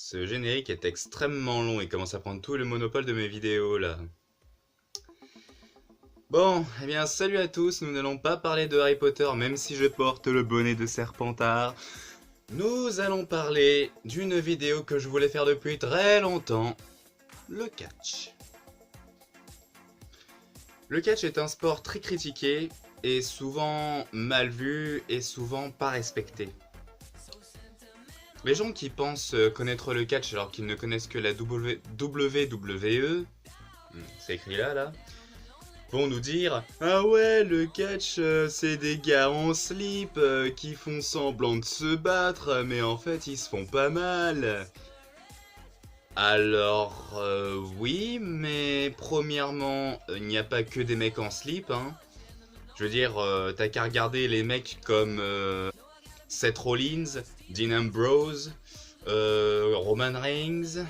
Ce générique est extrêmement long et commence à prendre tout le monopole de mes vidéos là. Bon, eh bien salut à tous, nous n'allons pas parler de Harry Potter même si je porte le bonnet de Serpentard. Nous allons parler d'une vidéo que je voulais faire depuis très longtemps, le catch. Le catch est un sport très critiqué et souvent mal vu et souvent pas respecté. Les gens qui pensent connaître le catch alors qu'ils ne connaissent que la WWE, c'est écrit là, vont nous dire « Ah ouais, le catch, c'est des gars en slip qui font semblant de se battre, mais en fait ils se font pas mal. » Alors, oui, mais premièrement, il n'y a pas que des mecs en slip, hein. Je veux dire, t'as qu'à regarder les mecs comme Seth Rollins, Dean Ambrose, Roman Reigns,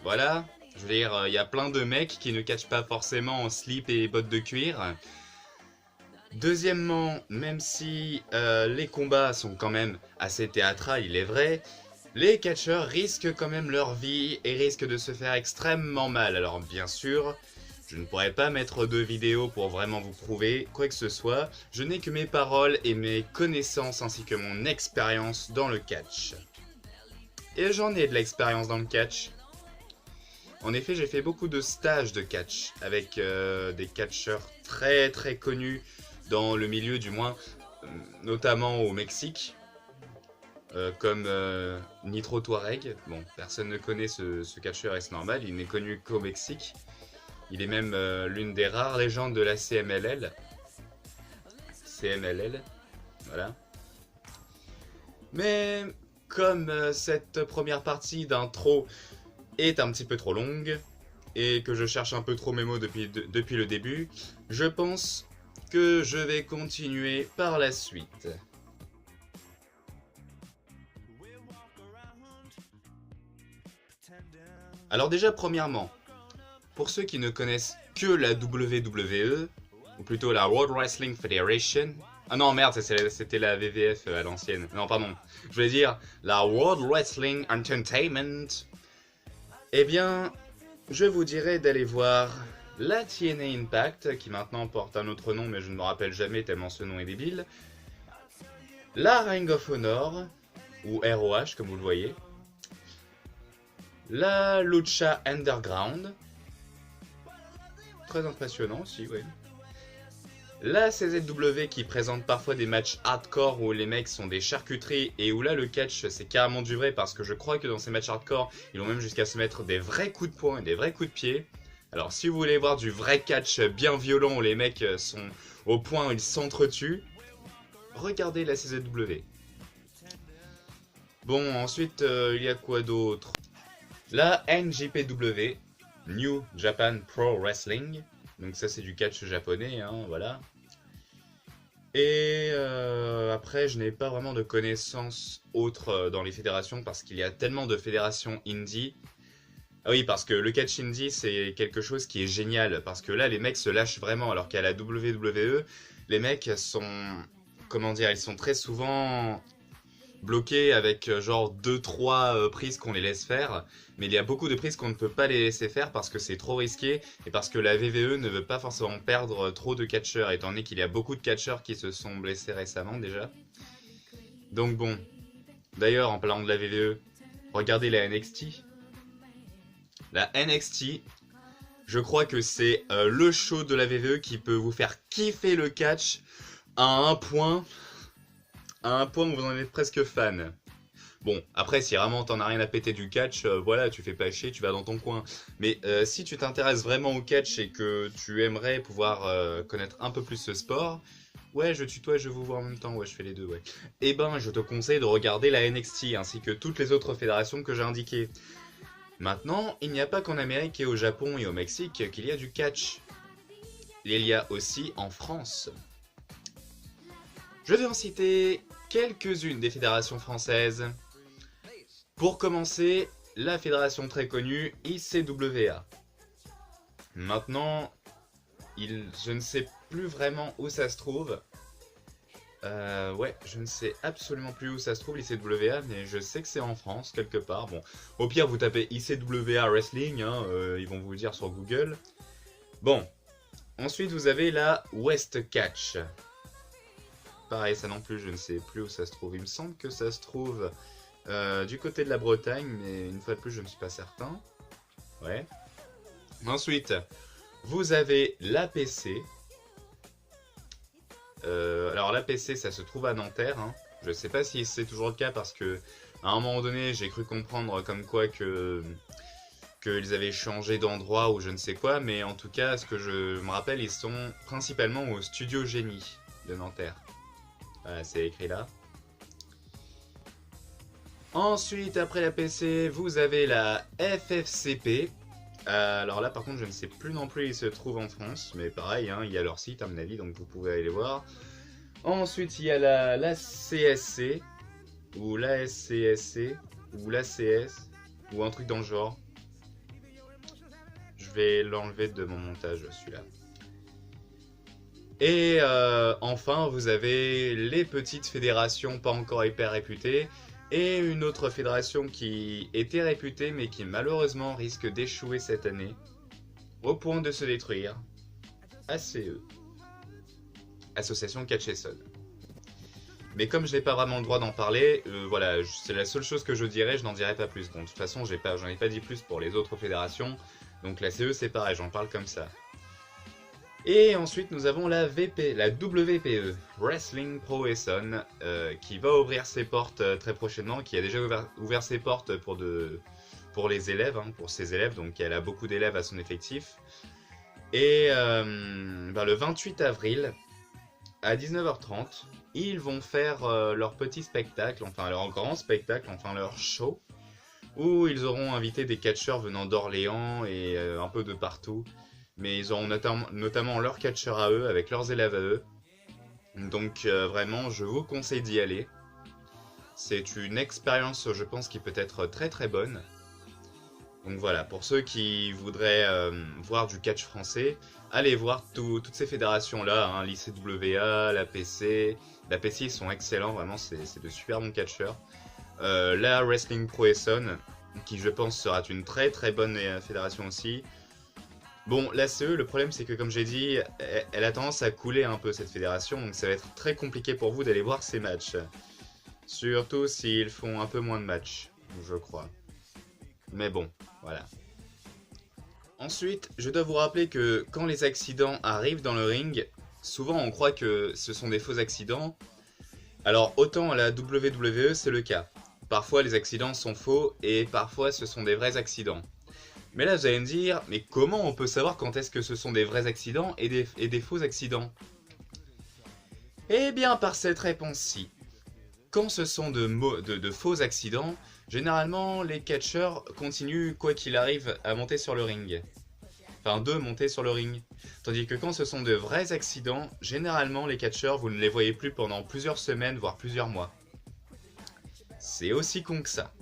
voilà. Je veux dire, il y a plein de mecs qui ne catchent pas forcément en slip et bottes de cuir. Deuxièmement, même si les combats sont quand même assez théâtrales, il est vrai, les catcheurs risquent quand même leur vie et risquent de se faire extrêmement mal. Alors bien sûr, je ne pourrais pas mettre de vidéo pour vraiment vous prouver quoi que ce soit. Je n'ai que mes paroles et mes connaissances ainsi que mon expérience dans le catch. Et j'en ai de l'expérience dans le catch. En effet, j'ai fait beaucoup de stages de catch avec des catcheurs très très connus dans le milieu du moins, notamment au Mexique, comme Nitro Touareg. Bon, personne ne connaît ce catcheur et c'est normal, il n'est connu qu'au Mexique. Il est même l'une des rares légendes de la CMLL. CMLL, voilà. Mais comme cette première partie d'intro est un petit peu trop longue, et que je cherche un peu trop mes mots depuis le début, je pense que je vais continuer par la suite. Alors déjà, premièrement, pour ceux qui ne connaissent que la WWE, ou plutôt la World Wrestling Federation... Ah non, merde, c'était la WWF à l'ancienne. Non, pardon. Je voulais dire la World Wrestling Entertainment. Eh bien, je vous dirais d'aller voir la TNA Impact, qui maintenant porte un autre nom, mais je ne me rappelle jamais tellement ce nom est débile. La Ring of Honor, ou ROH, comme vous le voyez. La Lucha Underground. Très impressionnant aussi, oui. La CZW qui présente parfois des matchs hardcore où les mecs sont des charcuteries et où là le catch c'est carrément du vrai parce que je crois que dans ces matchs hardcore ils vont même jusqu'à se mettre des vrais coups de poing et des vrais coups de pied. Alors si vous voulez voir du vrai catch bien violent où les mecs sont au point où ils s'entretuent, regardez la CZW. Bon, ensuite il y a quoi d'autre? La NJPW, New Japan Pro Wrestling. Donc ça c'est du catch japonais, hein, voilà. Et après, je n'ai pas vraiment de connaissances autres dans les fédérations parce qu'il y a tellement de fédérations indie. Ah oui, parce que le catch indie, c'est quelque chose qui est génial. Parce que là, les mecs se lâchent vraiment. Alors qu'à la WWE, les mecs sont... Comment dire? Ils sont très souvent bloqués avec genre 2-3 prises qu'on les laisse faire. Mais il y a beaucoup de prises qu'on ne peut pas les laisser faire parce que c'est trop risqué. Et parce que la WWE ne veut pas forcément perdre trop de catcheurs. Étant donné qu'il y a beaucoup de catcheurs qui se sont blessés récemment déjà. Donc bon. D'ailleurs, en parlant de la WWE, regardez la NXT. La NXT, je crois que c'est le show de la WWE qui peut vous faire kiffer le catch à un point où vous en êtes presque fan. Bon, après, si vraiment t'en as rien à péter du catch, voilà, tu fais pas chier, tu vas dans ton coin. Mais si tu t'intéresses vraiment au catch et que tu aimerais pouvoir connaître un peu plus ce sport, ouais, je tutoie, je vous vois en même temps, ouais, je fais les deux, ouais. Eh ben, je te conseille de regarder la NXT ainsi que toutes les autres fédérations que j'ai indiquées. Maintenant, il n'y a pas qu'en Amérique et au Japon et au Mexique qu'il y a du catch. Il y a aussi en France. Je vais en citer quelques-unes des fédérations françaises. Pour commencer, la fédération très connue ICWA. Maintenant, je ne sais plus vraiment où ça se trouve. Ouais, je ne sais absolument plus où ça se trouve l'ICWA, mais je sais que c'est en France, quelque part. Bon, au pire, vous tapez ICWA Wrestling, hein, ils vont vous le dire sur Google. Bon, ensuite vous avez la West Catch. Pareil, ça non plus, je ne sais plus où ça se trouve. Il me semble que ça se trouve du côté de la Bretagne, mais une fois de plus, je ne suis pas certain. Ouais. Ensuite, vous avez l'APC. Alors l'APC, ça se trouve à Nanterre. Hein. Je ne sais pas si c'est toujours le cas parce que à un moment donné, j'ai cru comprendre comme quoi qu'ils avaient changé d'endroit ou je ne sais quoi, mais en tout cas, ce que je me rappelle, ils sont principalement au Studio Génie de Nanterre. Voilà, c'est écrit là. Ensuite, après la PC, vous avez la FFCP. Alors là, par contre, je ne sais plus non plus où ils se trouvent en France, mais pareil, hein, il y a leur site à mon avis, donc vous pouvez aller voir. Ensuite, il y a la CSC, ou la SCSC, ou la CS, ou un truc dans le genre. Je vais l'enlever de mon montage, celui-là. Et enfin, vous avez les petites fédérations pas encore hyper réputées, et une autre fédération qui était réputée, mais qui malheureusement risque d'échouer cette année, au point de se détruire. ACE. Association Catch Essonne. Mais comme je n'ai pas vraiment le droit d'en parler, voilà, c'est la seule chose que je dirais, je n'en dirai pas plus. Bon, de toute façon, j'en ai pas dit plus pour les autres fédérations, donc la CE c'est pareil, j'en parle comme ça. Et ensuite nous avons la WPE, Wrestling Pro Essonne, qui va ouvrir ses portes très prochainement, qui a déjà ouvert ses portes pour les élèves, hein, pour ses élèves, donc elle a beaucoup d'élèves à son effectif. Et le 28 avril, à 19h30, ils vont faire leur petit spectacle, enfin leur grand spectacle, enfin leur show, où ils auront invité des catcheurs venant d'Orléans et un peu de partout. Mais ils auront notamment leurs catcheurs à eux, avec leurs élèves à eux. Donc vraiment, je vous conseille d'y aller. C'est une expérience, je pense, qui peut être très très bonne. Donc voilà, pour ceux qui voudraient voir du catch français, allez voir toutes ces fédérations-là, hein, l'ICWA, l'APC. L'APC, ils sont excellents, vraiment, c'est de super bons catcheurs. La Wrestling Pro Essonne, qui je pense sera une très très bonne fédération aussi. Bon, la CE, le problème c'est que comme j'ai dit, elle a tendance à couler un peu cette fédération, donc ça va être très compliqué pour vous d'aller voir ces matchs. Surtout s'ils font un peu moins de matchs, je crois. Mais bon, voilà. Ensuite, je dois vous rappeler que quand les accidents arrivent dans le ring, souvent on croit que ce sont des faux accidents. Alors autant à la WWE c'est le cas. Parfois les accidents sont faux et parfois ce sont des vrais accidents. Mais là, vous allez me dire, mais comment on peut savoir quand est-ce que ce sont des vrais accidents et des faux accidents? Eh bien, par cette réponse-ci. Quand ce sont de faux accidents, généralement, les catcheurs continuent, quoi qu'il arrive, à monter sur le ring. Enfin, de monter sur le ring. Tandis que quand ce sont de vrais accidents, généralement, les catcheurs, vous ne les voyez plus pendant plusieurs semaines, voire plusieurs mois. C'est aussi con que ça.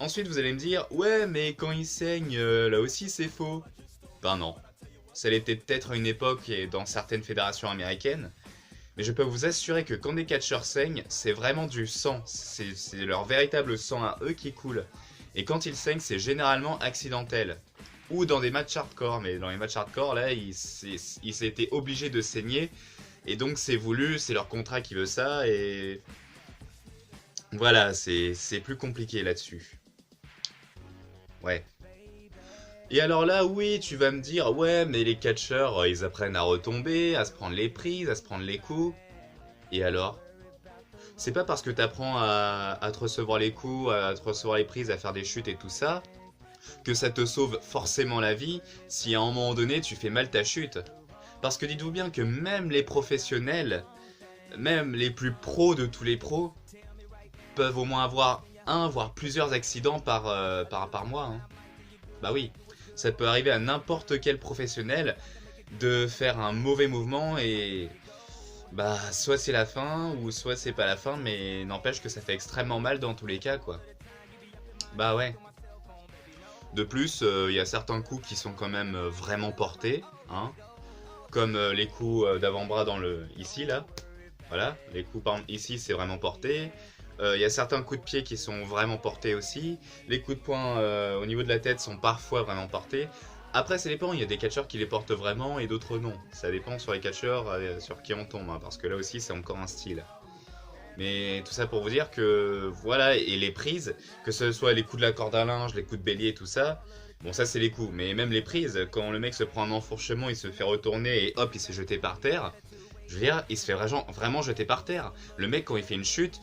Ensuite, vous allez me dire, ouais, mais quand il saigne, là aussi c'est faux. Ben non. Ça l'était peut-être à une époque et dans certaines fédérations américaines, mais je peux vous assurer que quand des catcheurs saignent, c'est vraiment du sang. C'est leur véritable sang à eux qui coule. Et quand ils saignent, c'est généralement accidentel. Ou dans des matchs hardcore, mais dans les matchs hardcore, là, ils étaient obligés de saigner. Et donc c'est voulu, c'est leur contrat qui veut ça, et... Voilà, c'est plus compliqué là-dessus. Ouais. Et alors là, oui, tu vas me dire, ouais, mais les catcheurs, ils apprennent à retomber, à se prendre les prises, à se prendre les coups. Et alors? C'est pas parce que t'apprends à te recevoir les coups, à te recevoir les prises, à faire des chutes et tout ça, que ça te sauve forcément la vie si à un moment donné tu fais mal ta chute. Parce que dites-vous bien que même les professionnels, même les plus pros de tous les pros, peuvent au moins avoir un, voire plusieurs accidents par mois. Hein. Bah oui, ça peut arriver à n'importe quel professionnel de faire un mauvais mouvement et... Bah, soit c'est la fin, ou soit c'est pas la fin, mais n'empêche que ça fait extrêmement mal dans tous les cas, quoi. Bah ouais. De plus, il y a certains coups qui sont quand même vraiment portés, hein. comme les coups d'avant-bras ici, là. Voilà, les coups par exemple, ici, c'est vraiment porté. Il y a certains coups de pied qui sont vraiment portés aussi. Les coups de poing au niveau de la tête sont parfois vraiment portés. Après, ça dépend, il y a des catcheurs qui les portent vraiment et d'autres non. Ça dépend sur les catcheurs sur qui on tombe, hein, parce que là aussi, c'est encore un style. Mais tout ça pour vous dire que, voilà, et les prises, que ce soit les coups de la corde à linge, les coups de bélier, tout ça, bon, ça c'est les coups. Mais même les prises, quand le mec se prend un enfourchement, il se fait retourner et hop, il s'est jeté par terre. Je veux dire, il se fait vraiment jeter par terre. Le mec, quand il fait une chute,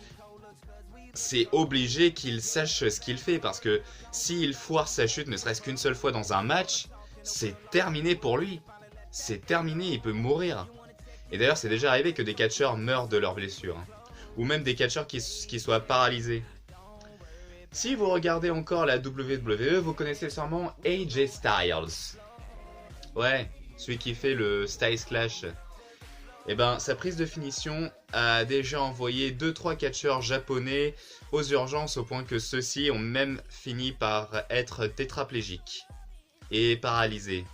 c'est obligé qu'il sache ce qu'il fait, parce que s'il foire sa chute ne serait-ce qu'une seule fois dans un match, c'est terminé pour lui. C'est terminé, il peut mourir. Et d'ailleurs, c'est déjà arrivé que des catcheurs meurent de leurs blessures, hein. Ou même des catcheurs qui soient paralysés. Si vous regardez encore la WWE, vous connaissez sûrement AJ Styles. Ouais, celui qui fait le Styles Clash. Et ben, sa prise de finition a déjà envoyé 2-3 catcheurs japonais aux urgences au point que ceux-ci ont même fini par être tétraplégiques et paralysés.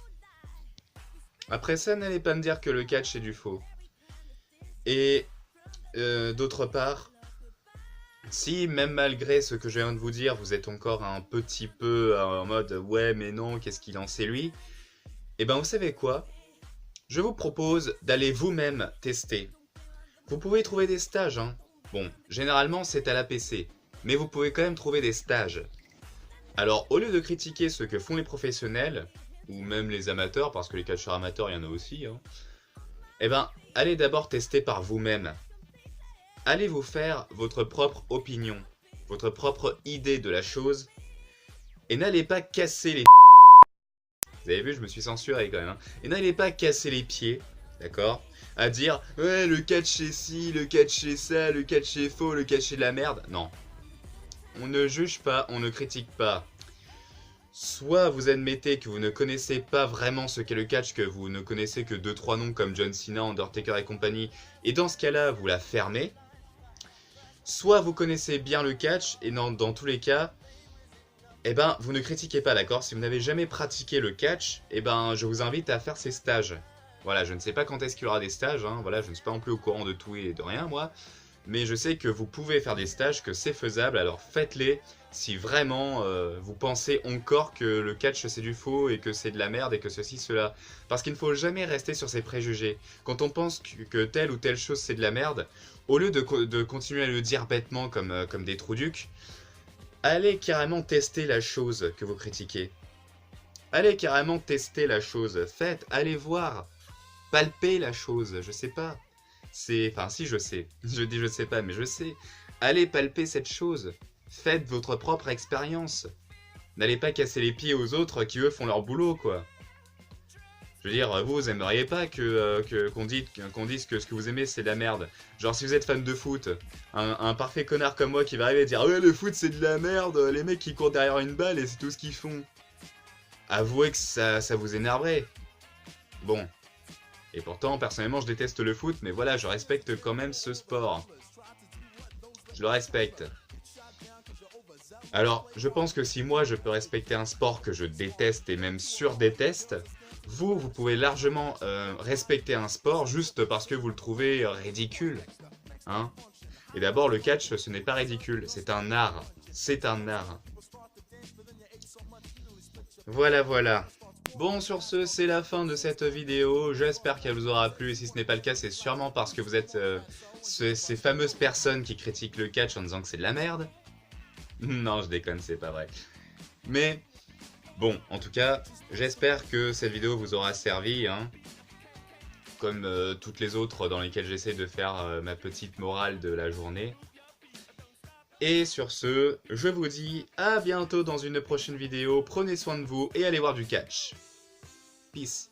Après ça, n'allez pas me dire que le catch est du faux. Et d'autre part, si même malgré ce que je viens de vous dire, vous êtes encore un petit peu en mode « ouais mais non, qu'est-ce qu'il en sait lui ?» Et ben vous savez quoi ? Je vous propose d'aller vous-même tester. Vous pouvez trouver des stages, hein. Bon, généralement c'est à l'APC, mais vous pouvez quand même trouver des stages. Alors au lieu de critiquer ce que font les professionnels, ou même les amateurs, parce que les catcheurs amateurs il y en a aussi, hein, eh ben allez d'abord tester par vous-même. Allez vous faire votre propre opinion, votre propre idée de la chose, et n'allez pas casser les... Vous avez vu, je me suis censuré quand même, hein. Et n'allez pas casser les pieds, d'accord, à dire « ouais, le catch est ci, le catch est ça, le catch est faux, le catch est de la merde ». Non. On ne juge pas, on ne critique pas. Soit vous admettez que vous ne connaissez pas vraiment ce qu'est le catch, que vous ne connaissez que 2-3 noms comme John Cena, Undertaker et compagnie, et dans ce cas-là, vous la fermez. Soit vous connaissez bien le catch, et dans tous les cas, eh ben, vous ne critiquez pas, d'accord? Si vous n'avez jamais pratiqué le catch, eh ben, je vous invite à faire ces stages. Voilà, je ne sais pas quand est-ce qu'il y aura des stages, hein. Voilà, je ne suis pas non plus au courant de tout et de rien, moi. Mais je sais que vous pouvez faire des stages, que c'est faisable, alors faites-les si vraiment vous pensez encore que le catch c'est du faux et que c'est de la merde et que ceci, cela. Parce qu'il ne faut jamais rester sur ses préjugés. Quand on pense que telle ou telle chose c'est de la merde, au lieu de continuer à le dire bêtement comme des trouducs, allez carrément tester la chose que vous critiquez. Allez carrément tester la chose. Faites, allez voir. Palpez la chose, je sais pas. Enfin si je sais. Je dis je sais pas, mais je sais. Allez palper cette chose. Faites votre propre expérience. N'allez pas casser les pieds aux autres qui eux font leur boulot, quoi. Je veux dire, vous aimeriez pas qu'on dise que ce que vous aimez c'est de la merde. Genre si vous êtes fan de foot, un parfait connard comme moi qui va arriver et dire « ouais, le foot c'est de la merde, les mecs qui courent derrière une balle et c'est tout ce qu'ils font. » Avouez que ça vous énerverait. Bon. Et pourtant, personnellement, je déteste le foot, mais voilà, je respecte quand même ce sport. Je le respecte. Alors, je pense que si moi je peux respecter un sport que je déteste et même surdéteste, vous pouvez largement respecter un sport juste parce que vous le trouvez ridicule. Hein ? Et d'abord, le catch, ce n'est pas ridicule, c'est un art. C'est un art. Voilà, voilà. Bon, sur ce, c'est la fin de cette vidéo. J'espère qu'elle vous aura plu. Et si ce n'est pas le cas, c'est sûrement parce que vous êtes ces fameuses personnes qui critiquent le catch en disant que c'est de la merde. Non, je déconne, c'est pas vrai. Mais, bon, en tout cas, j'espère que cette vidéo vous aura servi, hein, comme toutes les autres dans lesquelles j'essaie de faire ma petite morale de la journée. Et sur ce, je vous dis à bientôt dans une prochaine vidéo. Prenez soin de vous et allez voir du catch. Peace.